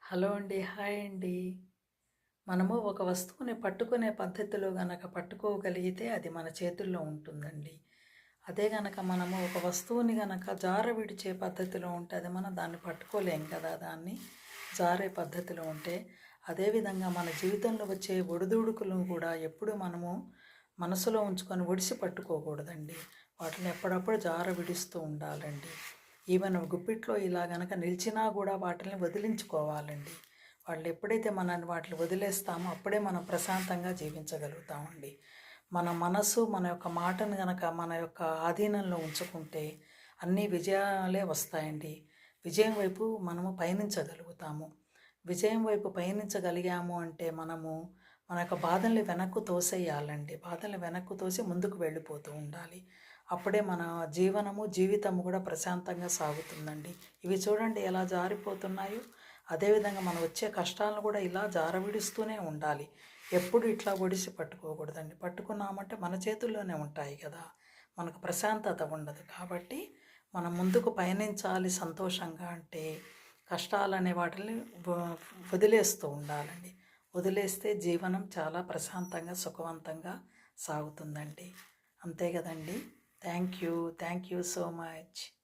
Hello అండి. Hi అండి. మనము ఒక వస్తువుని పట్టుకునే పద్ధతిలో గనక పట్టుకోగలిగితే అది మన చేతుల్లో ఉంటుందండి. అదే గనక మనము ఒక వస్తువుని గనక జార విడిచే పద్ధతిలో ఉంటే అది మనం దాన్ని పట్టుకోలేం కదా! దాన్ని జారే పద్ధతిలో ఉంటే. అదేవిధంగా మన జీవితంలో వచ్చే ఒడిదుడుకులను కూడా ఎప్పుడు మనము మనసులో ఉంచుకొని ఒడిసి పట్టుకోకూడదండి. వాటిని ఎప్పుడప్పుడు జార విడుస్తూ ఉండాలండి. ఈవెన్ గుప్పిట్లో ఇలా గనక నిలిచినా కూడా వాటిని వదిలించుకోవాలండి. వాళ్ళు ఎప్పుడైతే మనల్ని వాటిని వదిలేస్తామో అప్పుడే మనం ప్రశాంతంగా జీవించగలుగుతామండి. మన మనసు మన యొక్క మాటను గనక మన యొక్క ఆధీనంలో ఉంచుకుంటే అన్ని విజయాలే వస్తాయండి. విజయం వైపు మనము పయనించగలుగుతాము. విజయం వైపు పయనించగలిగాము అంటే మనము మన యొక్క బాధల్ని వెనక్కు తోసేయాలండి. బాధల్ని వెనక్కు తోసి ముందుకు వెళ్ళిపోతూ ఉండాలి. అప్పుడే మన జీవితము కూడా ప్రశాంతంగా సాగుతుందండి. ఇవి చూడండి ఎలా జారిపోతున్నాయో. అదేవిధంగా మనం వచ్చే కష్టాలను కూడా ఇలా జారవిడుస్తూనే ఉండాలి. ఎప్పుడు ఇట్లా ఒడిసి పట్టుకోకూడదండి. పట్టుకున్నామంటే మన చేతుల్లోనే ఉంటాయి కదా! మనకు ప్రశాంతత ఉండదు. కాబట్టి మనం ముందుకు పయనించాలి సంతోషంగా అంటే కష్టాలనే వాటిని వదిలేస్తూ ఉండాలండి. వదిలేస్తే జీవనం చాలా ప్రశాంతంగా సుఖవంతంగా సాగుతుందండి. అంతే కదండి. Thank you so much.